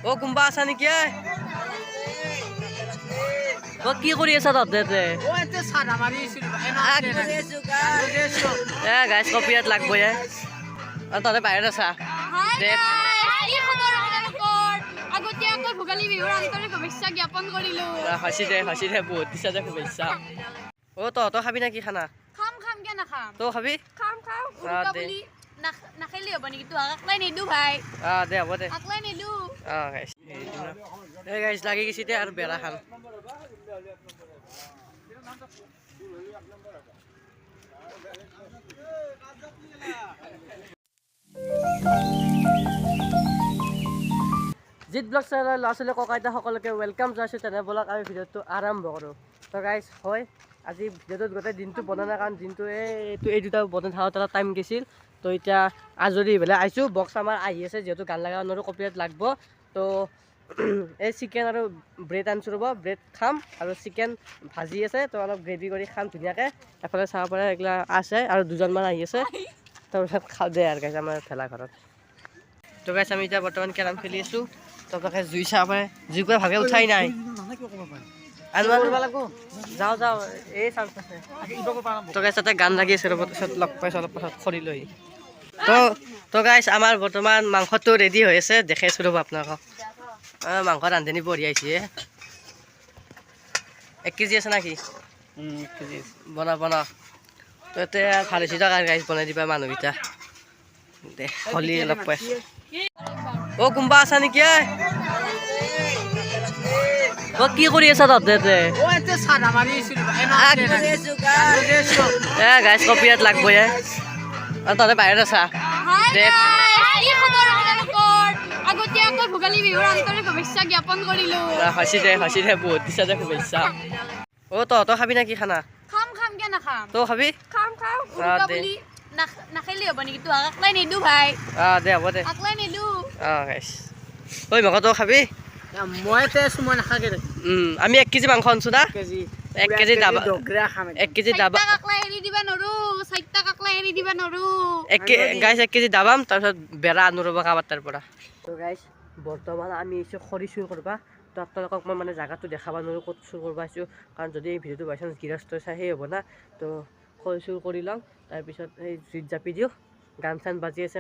ও কোনবা আছা নেকি ও কি কৰি আছা তাতে গাইজ কপিৰাইট লাগবই তাতে বাহিৰত আছা দে হসি দে বহুত দিছা দে শুভেচ্ছা ও তহঁতৰ খাবি না কি খানা তই খাবি নাখাইলে হ'ব নেকি তোক আকলাই নিদু ভাই দে হ'ব দে আকলাই নিদু গাইজ লাগি গৈছে দে আৰু বেৰা খান জিত ব্লগ চেনেলৰ ল'ৰা ছোৱালী ককা আইতা সকলোকে ৱেলকাম জনাইছোঁ তেনে ব'লক আমি ভিডিঅ'টো আৰম্ভ কৰোঁ তো গাইজ হয় আজি ভিডিঅ'টোত গোটেই দিনটো বনোৱা নাই কাৰণ দিনটো এই দুটা বনাই থাকোঁতে এটা টাইম গৈছিল তো এতিয়া আজৰি পেলাই আহিছোঁ বক্স আমাৰ আহি আছে যিহেতু গান লগা মানুহৰো কপিৰাইট লাগব তো এই চিকেন আৰু ব্ৰেড আনিছোঁ ৰ'ব ব্ৰেড খাম আৰু চিকেন ভাজি আছে তো অলপ গ্ৰেভি কৰি খাম ধুনীয়াকৈ এফালে চাব পাৰে এইগিলা আছে আৰু দুজনমান আহি আছে তাৰপিছত খাওঁ দে আৰু গাইজ আমাৰ ভেলা ঘৰত তো গাইজ আমি এতিয়া বৰ্তমান কেৰাম খেলি আছোঁ তোকে জুই চাব পাৰে জুই পৰা ভাগে উঠাই নাই যাওঁ যাওঁ এই চান্স আছে তোকে তাতে গান লাগি আছে ৰ'ব তাৰপিছত লগ পাইছোঁ অলপ পাছত খৰি লৈ তো গাইজ আমাৰ বৰ্তমান মাংসটো ৰেডি হৈ আছে দেখাইছোঁ ৰ'ব আপোনালোকক মাংস ৰান্ধনি বঢ়িয়াইছে 1 কেজি আছে নাকি 1 কেজি বনা তো এতিয়া ভাল হৈছে গাইজ বনাই দিবা মানুহকেইটা দে হলি লগ পাইছোঁ ও কোনবা আছা নেকি ও কি কৰি আছা তাতে গাইজ কপিৰাইট লাগবই তাতে বাহিৰত আছা দে হসি দে বহুত দিছা দে শুভেচ্ছা ও তহঁতৰ খাবি না কি খানা তই খাবি নাখাইলে হ'ব নেকি তোক আকলাই নিদু ভাই দে হ'ব দে আকলাই নিদু গাইজ ঐ মাংস তই খাবি মই নাখাকে আমি 1 কেজি মাংস আনছো না 1 কেজি দাবা 1 কেজি দাবা আকলাই এৰি দিবা নৰো চাইটা আকলাই এৰি দিবা নৰো গাইজ 1 কেজি দাবাম তাৰপিছত বেৰা আনো ৰ'ব কাবাৰ তাৰ পৰা তো গাইজ বৰ্তমান আমি আহিছোঁ খৰি চুৰ কৰবা তো আপোনালোকক মই মানে জাগাটো দেখাব নোৱাৰোঁ ক'ত চুৰ কৰিব আহিছোঁ কাৰণ যদি এই ভিডিঅ'টো বাই চান্স গৃহস্থ চাই সেই হ'ব না তো খৰি চুৰ কৰি লওঁ তাৰপিছত সেই জুইত জাপি দিওঁ গান চান বাজি আছে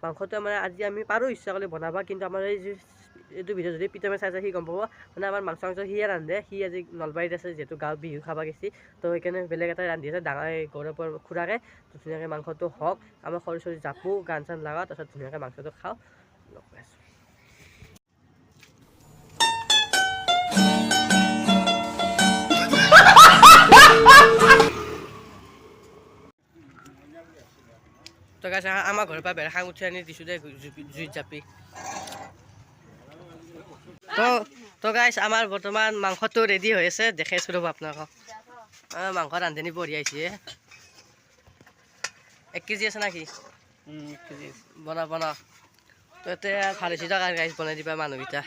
মাংসটো মানে আজি আমি পাৰোঁ ইচ্ছা কৰিলে বনাব কিন্তু আমাৰ এইটো ভিডিঅ' যদি পিতমে চাই সি গম পাব মানে আমাৰ মাংস সিয়ে ৰান্ধে সি আজি নলবাৰীত আছে যিহেতু গাঁৱত বিহু খাব গৈছে তো সেইকাৰণে বেলেগ এটা ৰান্ধি আছে ডাঙৰ গৌৰৱৰ খুৰাকে তো ধুনীয়াকৈ মাংসটো হওক আমাৰ খৰি চৰি জাপোঁ গান চান লগাওঁ তাৰপিছত ধুনীয়াকৈ মাংসটো খাওঁ লগ পাইছোঁ তো গাইজ আমাৰ ঘৰৰ পৰা বেৰা খাং উঠি আনি দিছোঁ দে জুইত জাপি তো গাইজ আমাৰ বৰ্তমান মাংসটো ৰেডি হৈ আছে দেখাইছোঁ ৰ'ব আপোনালোকক মাংস ৰান্ধনি বঢ়িয়াইছে 1 কেজি আছে নাকি 1 কেজি বনা তো এতিয়া ভাল হৈছে গাইজ বনাই দিবা মানুহকেইটা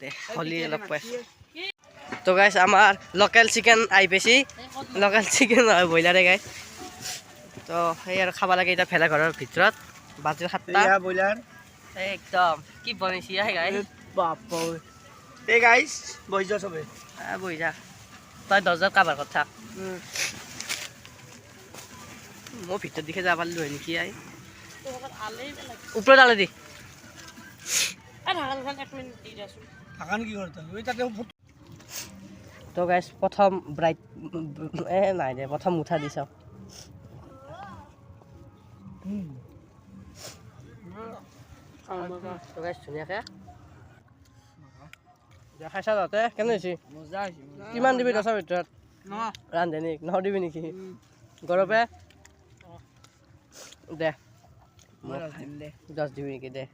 দে হলি লগ পাইছোঁ তো গাইজ আমাৰ লোকেল চিকেন আহি পাইছে লোকেল চিকেন নহয় ব্ৰইলাৰে গাইজ তো সেই আৰু খাব লাগে এতিয়া ভেলা ঘৰৰ ভিতৰত বাজিল 7টা ব্ৰইলাৰ একদম কি বনাইছি গাইজ বাপৰ এই গাইজ বহি যা চবে বহি যা তই দৰ্জাত কাবাৰ কথা মই ভিতৰত দিখে যাব পাৰিলোঁ হয় নেকি ওপৰত আলে দি তো গাইজ প্ৰথম ব্ৰাইট নাই দে প্ৰথম মুঠা দি চাওঁ তো গাইজ ধুনীয়াকৈ খাইছা তহঁতে কেনে হৈছে কিমান দিবি 10ৰ ভিতৰত ৰান্ধনি 9 দিবি নেকি গৌৰৱে দে 10 দিবি নেকি দে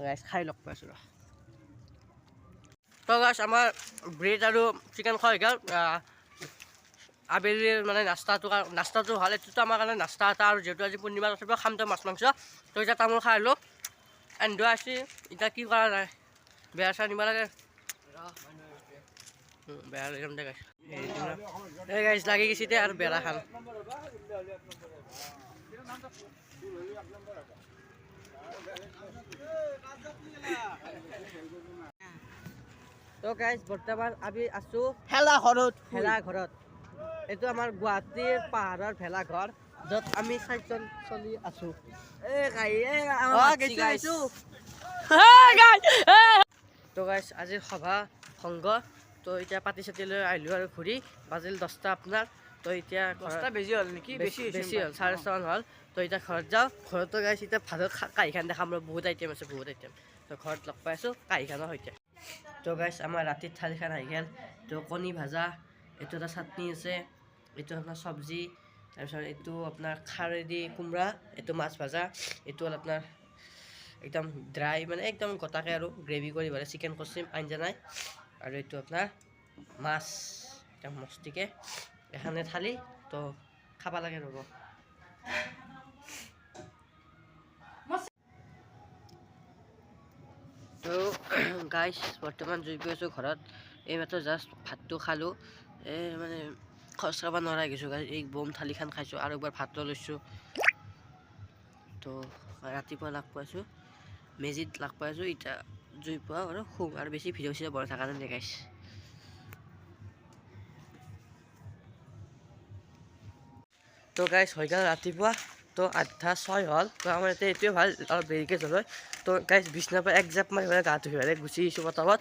গাইজ খাই লগ পাইছোঁ ৰ তো গাইজ আমাৰ ব্ৰেড আৰু চিকেন খোৱা হৈ গ'ল আবেলিৰ মানে নাস্তাটো ভাল এইটোতো আমাৰ কাৰণে নাস্তা এটা আৰু যিহেতু আজি পূৰ্ণিমা তথাপিও খামটো মাছ মাংস তো এতিয়া তামোল খাই আহিলোঁ এন্দ আছে এতিয়া কি কৰা নাই বেয়া চাহ নিব লাগে বেয়া লাগি দে গাইজ এই গাইজ লাগি গৈছে দে আৰু বেৰা খান তো গাইজ বৰ্তমান আমি আছোঁ খেলা ঘৰত ভেলাঘৰত। এইটো আমাৰ গুৱাহাটীৰ পাহাৰৰ ভেলাঘৰ, য'ত আমি 4জন চলি আছোঁ। তো গাইজ আজিৰ সভা ভংগ। তো এতিয়া পাতি চাতি লৈ আহিলোঁ আৰু ঘূৰি বাজিল 10টা আপোনাৰ। তো এতিয়া বেছি হ'ল নেকি বেছি হ'ল 10:30 হ'ল। তো এতিয়া ঘৰত যাওঁ। ঘৰতো গাইজ এতিয়া ভাতৰ কাঁহীখন দেখাম আৰু বহুত আইটেম আছে, বহুত আইটেম। তো ঘৰত লগ পাই আছোঁ কাঁহীখনৰ সৈতে। তো গাইজ আমাৰ ৰাতিৰ থালিখন আহি গ'ল। তো কণী ভাজা, এইটো এটা চাটনি আছে, এইটো আপোনাৰ চব্জি, তাৰপিছত এইটো আপোনাৰ খাৰেদি কোমৰা, এইটো মাছ ভাজা, এইটো হ'ল আপোনাৰ একদম ড্ৰাই মানে একদম গোটাকৈ আৰু গ্ৰেভি কৰি পেলাই চিকেন কচিম আঞ্জা নাই, আৰু এইটো আপোনাৰ মাছ একদম মস্তিকৈ এখানে থালি। তো খাব লাগে ৰ'ব। তো গাইজ বৰ্তমান জুই গৈ আছোঁ ঘৰত। এইমাত্ৰ জাষ্ট ভাতটো খালোঁ, মানে খোজ কাঢ়িব নোৱাৰা হৈ গৈছোঁ গাইজ। এই বম থালিখন খাইছোঁ আৰু একবাৰ ভাত লৈছোঁ। তো ৰাতিপুৱা লগ পাইছোঁ মেজিত লগ পাইছোঁ, এতিয়া জুই পোৱা আৰু শুম আৰু বেছি ভিডিঅ' চিডিঅ' বনাই থকা নাই গাইজ। তো গাইজ হৈ গ'ল ৰাতিপুৱা। তো 8:06 হ'ল। তো আমাৰ এতিয়া এইটোৱে ভাল, অলপ দেৰিকৈ জ্বলয়। তো গাইজ বিছনাৰ পৰা এক জাপ মাৰি পেলাই গা ধুই পেলাই গুচি আহিছোঁ পটাপট।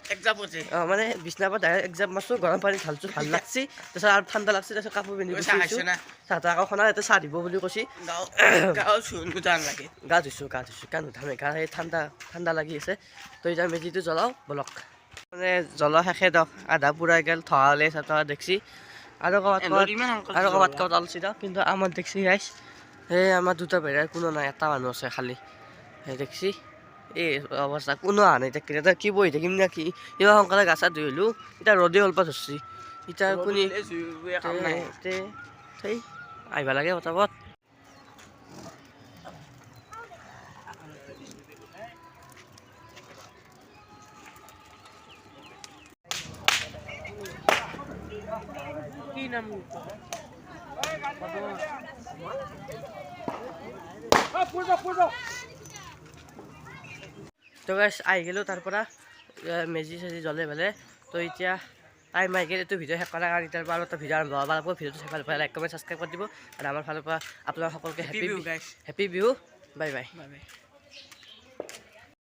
মানে বিছনাৰ পৰা ডাইৰেক্ট এক জাপ মাৰছোঁ, গৰম পানী ঢালছোঁ, ভাল লাগছি। তাৰপিছত আৰু ঠাণ্ডা লাগছি, তাৰপিছত কাপোৰ পিন্ধি গুচি আহিছোঁ। চাহ তাহ আকৌ খানা ইয়াতে চাহ দিব বুলি কৈছি। গা ধুইছোঁ গা নুধামে, গা সেই ঠাণ্ডা লাগি আছে। তো এতিয়া মেজিটো জ্বলাওঁ বলক। মানে জ্বলোৱা শেষে দিয়ক, আধা পুৰাই গ'ল, থহালে চহা দেখছি আৰু ক'ৰবাত ওলাইছি দিয়ক। কিন্তু আমাৰ দেখছি গাইছ সেই আমাৰ দুটা বেৰাৰ কোনো নাই, এটা মানুহ আছে খালি। সেই দেখছি এই অৱস্থা, কোনো অহা নাই। এতিয়া কি বহি থাকিম নে কি, ইমান সোনকালে গা চা ধুই আহিলোঁ, এতিয়া ৰ'দে ওলপা ধৰছি। এতিয়া কোনি সেই আহিব লাগে পটাপট। কি নাম তো গাইছ আহি গ'লোঁ তাৰ পৰা মেজি চেজি জ্বলে পেলাই। তো এতিয়া টাইম আহি গ'ল এইটো ভিডিঅ' শেষ কৰাৰ কাৰণে। তাৰ পৰা আৰু এটা ভিডিঅ' আৰম্ভ হ'ব লাগিব। ভিডিঅ'টো চাই ভাল পালে লাইক কমেণ্ট ছাবস্ক্ৰাইব কৰি দিব, আৰু আমাৰ ফালৰ পৰা আপোনালোক সকলোকে হেপী বিহু, বাই বাই।